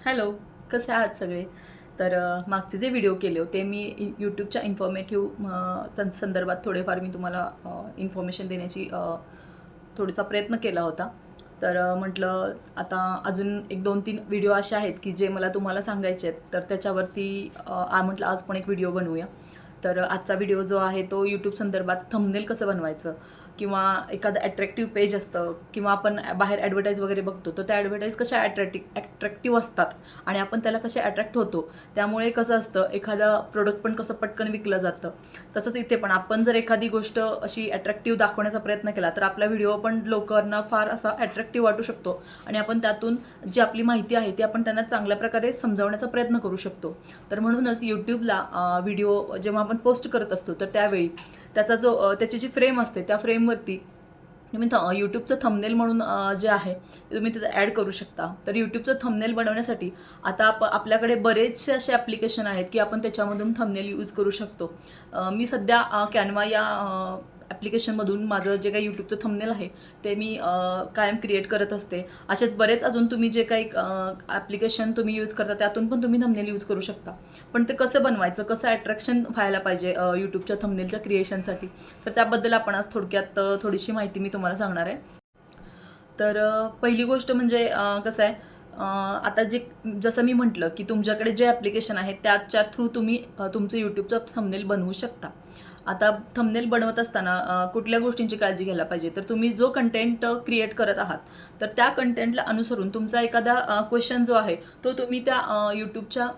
Hello, कसे आहात सगळे? तर मागचे जे व्हिडिओ केले होते मी यूट्यूबच्या इन्फॉर्मेटिव्ह संदर्भात थोडेफार मी तुम्हाला इन्फॉर्मेशन देण्याची थोडासा प्रयत्न केला होता. तर म्हटलं आता अजून एक 2-3 व्हिडिओ असे आहेत की जे मला तुम्हाला सांगायचे आहेत. तर त्याच्यावरती म्हटलं आज पण एक व्हिडिओ बनवूया. तर आजचा व्हिडिओ जो आहे तो यूट्यूब संदर्भात थंबनेल कसं बनवायचं किंवा एखादं अट्रॅक्टिव्ह पेज असतं किंवा आपण बाहेर ॲडव्हर्टाईज वगैरे बघतो तर त्या ॲडव्हर्टाईज कशा ॲट्रॅक्टिव्ह असतात आणि आपण त्याला कसे अट्रॅक्ट होतो. त्यामुळे कसं असतं एखादा प्रोडक्ट पण कसं पटकन विकलं जातं. तसंच इथे पण आपण जर एखादी गोष्ट अशी अट्रॅक्टिव्ह दाखवण्याचा प्रयत्न केला तर आपला व्हिडिओ पण लोकांना फार असा अट्रॅक्टिव्ह वाटू शकतो आणि आपण त्यातून जी आपली माहिती आहे ती आपण त्यांना चांगल्या प्रकारे समजावण्याचा प्रयत्न करू शकतो. तर म्हणूनच यूट्यूबला व्हिडिओ जेव्हा आपण पोस्ट करत असतो तर त्यावेळी त्याची जी फ्रेम असते त्या फ्रेमवरती तुम्ही यूट्यूबचं थंबनेल म्हणून जे आहे ते तुम्ही तिथं ॲड करू शकता. तर यूट्यूबचं थंबनेल बनवण्यासाठी आता आपल्याकडे बरेचसे असे ॲप्लिकेशन आहेत की आपण त्याच्यामधून थंबनेल यूज करू शकतो. मी सध्या कॅनवा या ॲप्लिकेशनमधून माझं जे काही यूट्यूबचं थंबनेल आहे ते मी कायम क्रिएट करत असते. असेच बरेच अजून तुम्ही जे काही ॲप्लिकेशन तुम्ही यूज करता त्यातून पण तुम्ही थंबनेल यूज करू शकता. पण ते कसं बनवायचं, कसं अट्रॅक्शन व्हायला पाहिजे यूट्यूबच्या थंबनेलच्या क्रिएशनसाठी, तर त्याबद्दल आपण आज थोडक्यात थोडीशी माहिती मी तुम्हाला सांगणार आहे. तर पहिली गोष्ट म्हणजे कसं आहे, आता जसं मी म्हटलं की तुमच्याकडे जे ॲप्लिकेशन आहे त्याच्या थ्रू तुम्ही तुमचं यूट्यूबचं थंबनेल बनवू शकता. आता थंबनेल बनवत असताना कुठल्या गोष्टींची काळजी घ्यायला पाहिजे, तर तुम्ही जो कंटेंट क्रिएट करत आहात तर त्या कंटेंटला अनुसरून तुमचा एखादा क्वेश्चन जो आहे तो तुम्ही त्या यूट्यूबच्या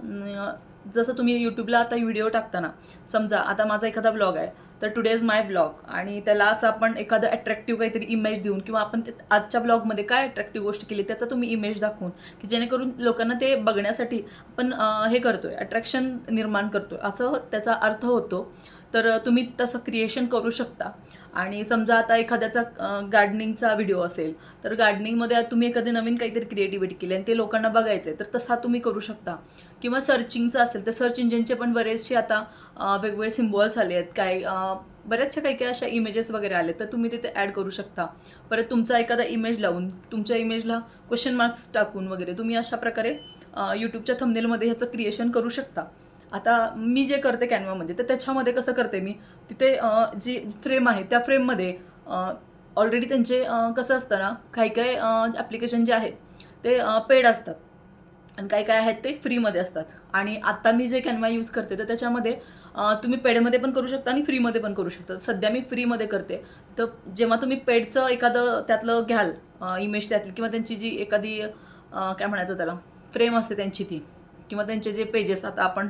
जसं तुम्ही यूट्यूबला आता व्हिडिओ टाकताना, समजा आता माझा एखादा ब्लॉग आहे तर टुडे इज माय ब्लॉग आणि त्याला असं आपण एखादं अट्रॅक्टिव्ह काहीतरी इमेज देऊन किंवा आपण आजच्या ब्लॉगमध्ये काय अट्रॅक्टिव्ह गोष्ट केली त्याचा तुम्ही इमेज दाखवून की जेणेकरून लोकांना ते बघण्यासाठी आपण हे करतोय, अट्रॅक्शन निर्माण करतोय असं त्याचा अर्थ होतो. तर तुम्ही तसं क्रिएशन करू शकता. आणि समजा आता एखाद्याचा गार्डनिंगचा व्हिडिओ असेल तर गार्डनिंगमध्ये तुम्ही एखादी नवीन काहीतरी क्रिएटिव्हिटी केली आणि ते लोकांना बघायचं आहे तर तसा तुम्ही करू शकता. किंवा सर्चिंगचं असेल तर सर्च इंजिनचे पण बरेचसे आता वेगवेगळे सिम्बॉल्स आले आहेत, काय बऱ्याचशा काही काही अशा इमेजेस वगैरे आले तर तुम्ही तिथे ॲड करू शकता. परत तुमचा एखादा इमेज लावून तुमच्या इमेजला क्वेश्चन मार्क्स टाकून वगैरे तुम्ही अशा प्रकारे यूट्यूबच्या थंबनेलमध्ये ह्याचं क्रिएशन करू शकता. आता मी जे करते कॅनवामध्ये तर त्याच्यामध्ये कसं करते मी, तिथे जी फ्रेम आहे त्या फ्रेममध्ये ऑलरेडी त्यांचे कसं असतं ना, काही काही ॲप्लिकेशन जे आहेत ते पेड असतात आणि काही काय आहेत ते फ्रीमध्ये असतात. आणि आत्ता मी जे कॅनवा यूज करते तर त्याच्यामध्ये तुम्ही पेडमध्ये पण करू शकता आणि फ्रीमध्ये पण करू शकता. सध्या मी फ्रीमध्ये करते. तर जेव्हा तुम्ही पेडचं एखादं त्यातलं घ्याल इमेज त्यातली किंवा त्यांची जी एखादी काय म्हणायचं त्याला फ्रेम असते त्यांची ती, किंवा त्यांचे जे पेजेस आता आपण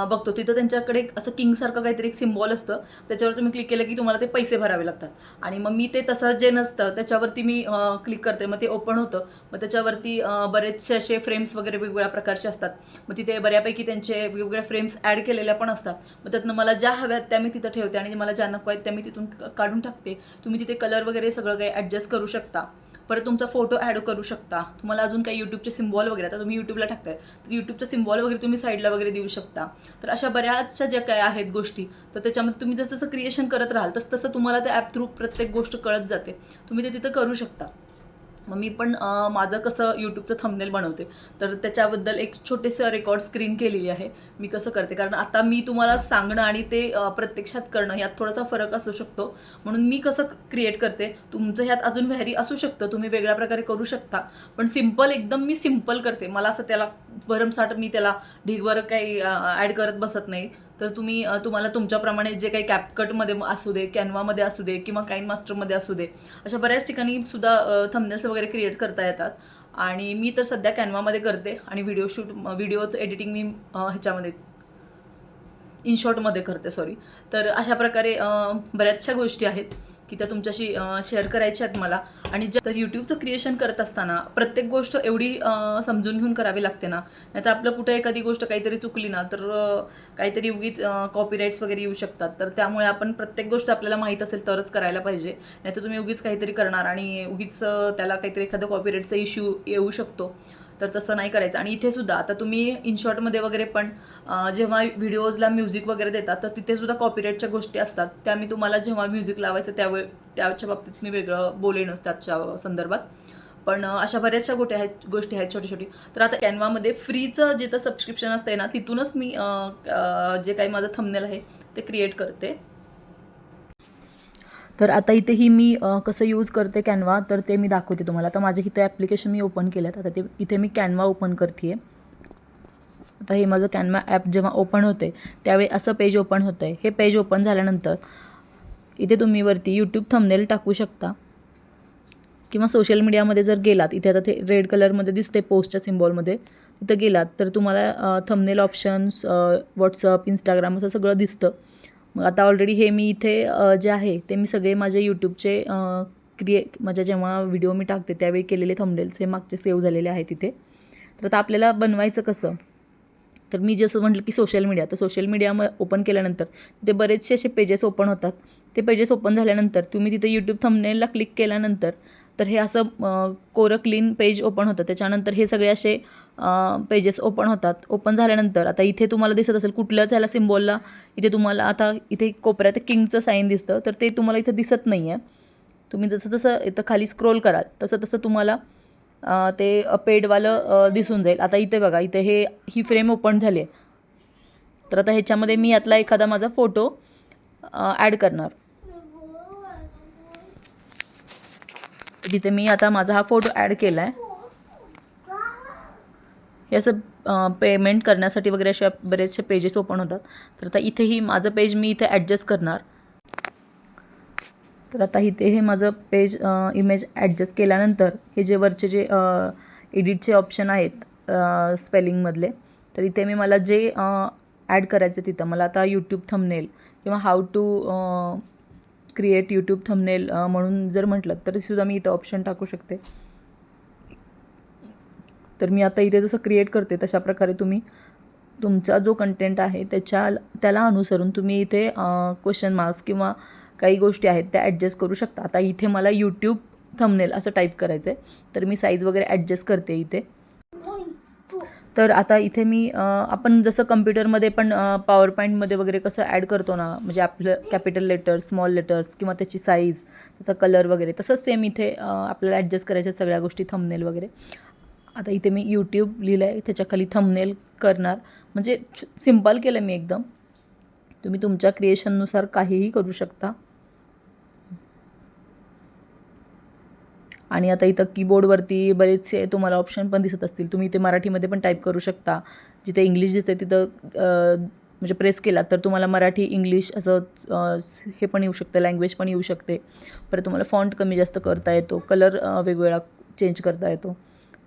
बघतो तिथं त्यांच्याकडे असं किंगसारखं काहीतरी एक सिम्बॉल असतं, त्याच्यावर तुम्ही क्लिक केलं की तुम्हाला ते पैसे भरावे लागतात. आणि मग मी ते तसं जे नसतं त्याच्यावरती मी क्लिक करते, मग ते ओपन होतं. मग त्याच्यावरती बरेचसे असे फ्रेम्स वगैरे वेगवेगळ्या प्रकारचे असतात. मग तिथे बऱ्यापैकी त्यांचे वेगवेगळ्या फ्रेम्स ॲड केलेल्या पण असतात. मग त्यातनं मला ज्या हव्यात त्या मी तिथं ठेवते आणि मला ज्या नको आहेत त्या मी तिथून काढून टाकते. तुम्ही तिथे कलर वगैरे सगळं काही ॲडजस्ट करू शकता. परत तुमचा फोटो ॲड करू शकता. तुम्हाला अजून काही यूट्यूबचे सिम्बॉल वगैरे, आता तुम्ही यूट्यूबला टाकताय तर यूट्यूबचा सिम्बॉल वगैरे तुम्ही साईडला वगैरे देऊ शकता. तर अशा बऱ्याचशा ज्या काय आहेत गोष्टी, तर त्याच्यामध्ये तुम्ही जसं जसं क्रिएशन करत राहाल तसं तुम्हाला त्या ॲप थ्रू प्रत्येक गोष्ट कळत जाते. तुम्ही ते तिथं करू शकता. मग मी पण माझं कसं यूट्यूबचं थंबनेल बनवते तर त्याच्याबद्दल एक छोटेसं रेकॉर्ड स्क्रीन केलेली आहे. मी कसं करते, कारण आता मी तुम्हाला सांगणं आणि ते प्रत्यक्षात करणं यात थोडासा फरक असू शकतो. म्हणून मी कसं क्रिएट करते, तुमचं ह्यात अजून व्हॅरी असू शकतं, तुम्ही वेगळ्या प्रकारे करू शकता. पण सिम्पल एकदम मी सिम्पल करते. मला असं त्याला भरमसाठ मी त्याला ढीगवर काही ॲड करत बसत नाही. तर तुम्हाला तुमच्याप्रमाणे जे काही कॅपकटमध्ये असू दे, कॅनवामध्ये असू दे किंवा काइन मास्टरमध्ये असू दे, अशा बऱ्याच ठिकाणी सुद्धा थंबनेल्स वगैरे क्रिएट करता येतात. आणि मी तर सध्या कॅनवामध्ये करते आणि व्हिडिओचं एडिटिंग मी ह्याच्यामध्ये इनशॉर्टमध्ये करते, सॉरी. तर अशा प्रकारे बऱ्याचशा गोष्टी आहेत की त्या तुमच्याशी शेअर करायच्या आहेत मला. आणि तर यूट्यूबचं क्रिएशन करत असताना प्रत्येक गोष्ट एवढी समजून घेऊन करावी लागते ना, नाही तर आपलं कुठं एखादी गोष्ट काहीतरी चुकली ना तर काहीतरी उगीच कॉपीराईट्स वगैरे येऊ शकतात. तर त्यामुळे आपण प्रत्येक गोष्ट आपल्याला माहीत असेल तरच करायला पाहिजे. नाही तर तुम्ही उगीच काहीतरी करणार आणि उगीच त्याला काहीतरी एखादं कॉपीराईटचा इश्यू येऊ शकतो. तर तसं नाही करायचं. आणि इथे सुद्धा आता तुम्ही इनशॉर्टमध्ये वगैरे पण जेव्हा व्हिडिओजला म्युझिक वगैरे देतात तर तिथे सुद्धा कॉपीराईटच्या गोष्टी असतात. त्या मी तुम्हाला जेव्हा म्युझिक लावायचं त्याच्या बाबतीत मी वेगळं बोलेनच त्याच्या संदर्भात. पण अशा बऱ्याचशा गोष्टी आहेत छोटी. तर आता कॅनवामध्ये फ्रीचं जिथं सबस्क्रिप्शन असते ना, तिथूनच मी जे काही माझं थंबनेल आहे ते क्रिएट करते. तर आता इथेही मी कसं यूज करते कॅनवा, तर ते मी दाखवते तुम्हाला. आता माझे इथे ॲप्लिकेशन मी ओपन केलं आता ते इथे मी कॅनवा ओपन करते आहे. आता हे माझं कॅनवा ॲप जेव्हा ओपन होते त्यावेळी असं पेज ओपन होतं आहे. हे पेज ओपन झाल्यानंतर इथे तुम्ही वरती यूट्यूब थंबनेल टाकू शकता किंवा सोशल मीडियामध्ये जर गेलात, इथे आता ते रेड कलरमध्ये दिसते पोस्टच्या सिम्बॉलमध्ये, तिथं गेलात तर तुम्हाला थंबनेल ऑप्शन्स, व्हॉट्सअप, इंस्टाग्राम असं सगळं दिसतं. मग आता ऑलरेडी हे मी इथे जे आहे ते मी सगळे माझे यूट्यूबचे माझ्या जेव्हा व्हिडिओ मी टाकते त्यावेळी केलेले थंबनेल्स हे मागचे सेव्ह झालेले आहेत तिथे. तर आता आपल्याला बनवायचं कसं, तर मी जसं म्हटलं की सोशल मीडिया, तर सोशल मीडिया ओपन केल्यानंतर ते बरेचसे असे पेजेस ओपन होतात. ते पेजेस ओपन झाल्यानंतर तुम्ही तिथे यूट्यूब थंबनेलला क्लिक केल्यानंतर तर हे असं कोरं क्लीन पेज ओपन होतं. त्याच्यानंतर हे सगळे असे पेजेस ओपन होतात. ओपन झाल्यानंतर आता इथे तुम्हाला दिसत असेल कुठल्याच ह्याला सिम्बॉलला, इथे तुम्हाला आता इथे कोपऱ्यात किंगचं साईन दिसतं, तर ते तुम्हाला इथं दिसत नाही आहे. तुम्ही जसं इथं खाली स्क्रोल कराल तसं तुम्हाला ते पेडवालं दिसून जाईल. आता इथे बघा, इथे ही फ्रेम ओपन झाली आहे. तर आता ह्याच्यामध्ये मी यातला एखादा माझा फोटो ॲड करणार. तिथे मी आता माझा हा फोटो ॲड केला आहे. हे असं पेमेंट करण्यासाठी वगैरे अशा बरेचसे पेजेस ओपन होतात. तर आता इथेही माझं पेज मी इथे ॲडजस्ट करणार. तर आता इथे हे माझं पेज इमेज ॲडजस्ट केल्यानंतर हे जे वरचे जे एडिटचे ऑप्शन आहेत स्पेलिंगमधले, तर इथे मी मला जे ॲड करायचं तिथं मला आता यूट्यूब थंबनेल किंवा how to create YouTube thumbnail म्हणून जर म्हटलं तरीसुद्धा मी इथं ऑप्शन टाकू शकते. तर मी आता इथे जसं क्रिएट करते तशा प्रकारे तुम्ही तुमचा जो कंटेंट आहे त्याला अनुसरून तुम्ही इथे क्वेश्चन मार्क्स किंवा काही गोष्टी आहेत त्या ॲडजस्ट करू शकता. आता इथे मला यूट्यूब थंबनेल असं टाईप करायचं आहे, तर मी साईज वगैरे ॲडजस्ट करते इथे. तर आता इथे मी आपण जसं कम्प्युटरमध्ये पण पॉवर पॉईंटमध्ये वगैरे कसं ॲड करतो ना, म्हणजे आपलं कॅपिटल लेटर्स, स्मॉल लेटर्स किंवा त्याची साईज, त्याचा कलर वगैरे, तसंच सेम इथे आपल्याला ॲडजस्ट करायच्या सगळ्या गोष्टी, थंबनेल वगैरे. आता इथे मी यूट्यूब लिहिलं आहे, त्याच्या खाली थंबनेल करणार. म्हणजे सिम्पल केलं मी एकदम. तुम्ही तुमच्या क्रिएशननुसार काहीही करू शकता. आणि आता इथं कीबोर्डवरती बरेचसे तुम्हाला ऑप्शन पण दिसत असतील. तुम्ही इथे मराठीमध्ये पण टाईप करू शकता. जिथे इंग्लिश दिसते तिथं म्हणजे प्रेस केला तर तुम्हाला मराठी, इंग्लिश असं हे पण येऊ शकतं, लँग्वेज पण येऊ शकते. परत तुम्हाला फॉन्ट कमी जास्त करता येतो, कलर वेगवेगळा चेंज करता येतो.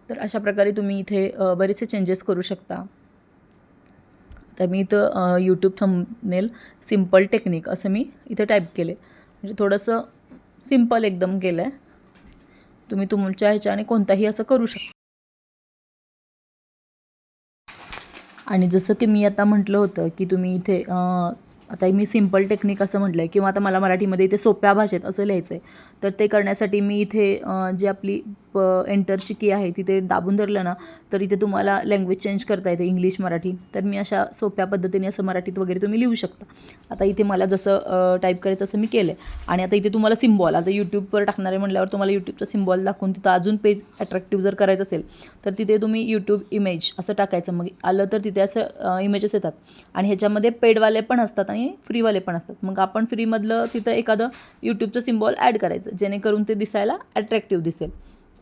तर अशा प्रकारे तुम्ही इथे बरेचसे चेंजेस करू शकता. तर मी इथं यूट्यूब थंबनेल सिम्पल टेक्निक असं मी इथे टाईप केले. म्हणजे थोडंसं सिम्पल एकदम केलं आहे. तुम्ही तुमच्या ह्याच्याने कोणताही असं करू शकता. आणि जसं की मी आता म्हटलं होतं की तुम्ही इथे आता मी सिम्पल टेक्निक असं म्हटलं आहे किंवा आता मला मराठीमध्ये इथे सोप्या भाषेत असं लिहायचं आहे, तर ते करण्यासाठी मी इथे जी आपली एंटरची की आहे तिथे दाबून धरलं ना, तर इथे तुम्हाला लँग्वेज चेंज करता येते, इंग्लिश, मराठी. तर मी अशा सोप्या पद्धतीने असं मराठीत वगैरे तुम्ही लिहू शकता. आता इथे मला जसं टाईप करायचं असं मी केलं आहे. आणि आता इथे तुम्हाला सिम्बॉल, आता यूट्यूबवर टाकणारे म्हटल्यावर तुम्हाला यूट्यूबचा सिम्बॉल दाखवून तिथं अजून पेज अट्रॅक्टिव्ह जर करायचं असेल तर तिथे तुम्ही यूट्यूब इमेज असं टाकायचं. मग आलं तर तिथे असं इमेजेस येतात. आणि ह्याच्यामध्ये पेडवाले पण असतात आणि फ्रीवाले पण असतात. मग आपण फ्रीमधलं तिथं एखादं यूट्यूबचं सिम्बॉल ॲड करायचं, जेणेकरून ते दिसायला अट्रॅक्टिव्ह दिसेल,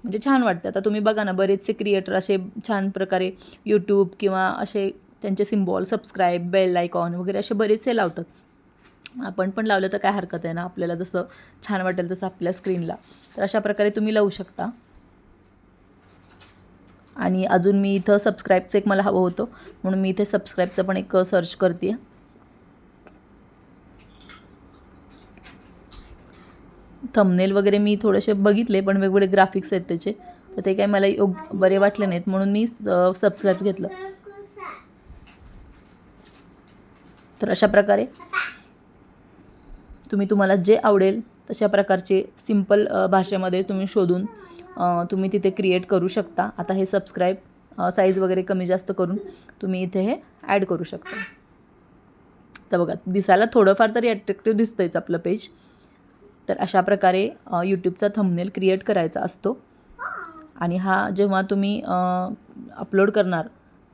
म्हणजे छान वाटतं. आता तुम्ही बघा ना, बरेचसे क्रिएटर असे छान प्रकारे यूट्यूब किंवा असे त्यांचे सिम्बॉल, सबस्क्राईब, बेल आयकॉन वगैरे असे बरेचसे लावतात. आपण पण लावलं तर काय हरकत आहे ना, आपल्याला जसं छान वाटेल तसं आपल्या स्क्रीनला. तर अशा प्रकारे तुम्ही लावू शकता. आणि अजून मी इथं सबस्क्राईबचं एक मला हवं होतं, म्हणून मी इथे सबस्क्राईबचं पण एक सर्च करते आहे. थंबनेल वगैरे मी थोडेसे बघितले, पण वेगवेगळे ग्राफिक्स आहेत त्याचे, तर ते काही मला बरे वाटले नाहीत, म्हणून मी सबस्क्राईब घेतलं. तर अशा प्रकारे तुम्हाला जे आवडेल तशा प्रकारचे सिम्पल भाषेमध्ये तुम्ही शोधून तुम्ही तिथे क्रिएट करू शकता. आता हे सबस्क्राईब साईज वगैरे कमी जास्त करून तुम्ही इथे हे ॲड करू शकता. तर बघा, दिसायला थोडंफार तरी अट्रॅक्टिव्ह दिसतंयच आपलं पेज. तर अशा प्रकारे यूट्यूबचा थंबनेल क्रिएट करायचा असतो. आणि हा जेव्हा तुम्ही अपलोड करणार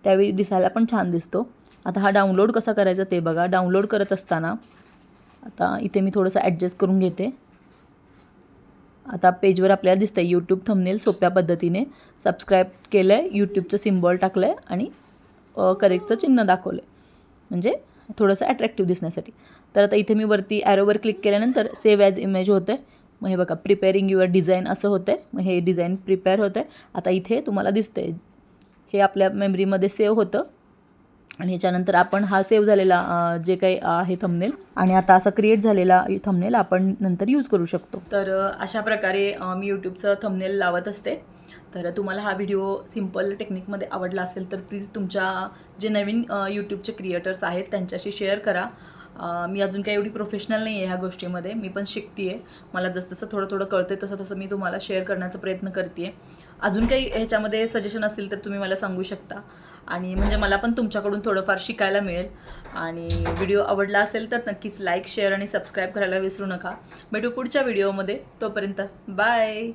त्यावेळी दिसायला पण छान दिसतो. आता हा डाउनलोड कसा करायचा ते बघा. डाउनलोड करत असताना आता इथे मी थोडंसं ॲडजस्ट करून घेते. आता पेजवर आपल्याला दिसतं आहे यूट्यूब थंबनेल सोप्या पद्धतीने. सबस्क्राईब केलं आहे, यूट्यूबचं सिम्बॉल टाकलं आहे आणि करेक्टचं चिन्ह दाखवलं आहे, म्हणजे थोडंसं अट्रॅक्टिव्ह दिसण्यासाठी. तर आता इथे मी वरती ॲरोवर क्लिक केल्यानंतर सेव्ह ॲज इमेज होतं आहे. मग हे बघा प्रिपेअरिंग युअर डिझाईन असं होतं आहे. मग हे डिझाईन प्रिपेअर होतं आहे. आता इथे तुम्हाला दिसतं आहे हे आपल्या मेमरीमध्ये सेव्ह होतं आणि ह्याच्यानंतर आपण हा सेव्ह झालेला जे काही आहे थंबनेल आणि आता असा क्रिएट झालेला थंबनेल आपण नंतर यूज करू शकतो. तर अशा प्रकारे मी यूट्यूबचं थंबनेल लावत असते. तर तुम्हाला हा व्हिडिओ सिम्पल टेक्निकमध्ये आवडला असेल तर प्लीज तुमच्या जे नवीन यूट्यूबचे क्रिएटर्स आहेत त्यांच्याशी शेअर करा. मी अजून काही एवढी प्रोफेशनल नाही आहे ह्या गोष्टीमध्ये, मी पण शिकते आहे. मला जसं जसं थोडं थोडं कळतं तसं तसं मी तुम्हाला शेअर करण्याचा प्रयत्न करते आहे. अजून काही ह्याच्यामध्ये सजेशन असतील तर तुम्ही मला सांगू शकता आणि म्हणजे मला पण तुमच्याकडून थोडंफार शिकायला मिळेल. आणि व्हिडिओ आवडला असेल तर नक्कीच लाईक, शेअर आणि सबस्क्राईब करायला विसरू नका. भेटू पुढच्या व्हिडिओमध्ये. तोपर्यंत बाय.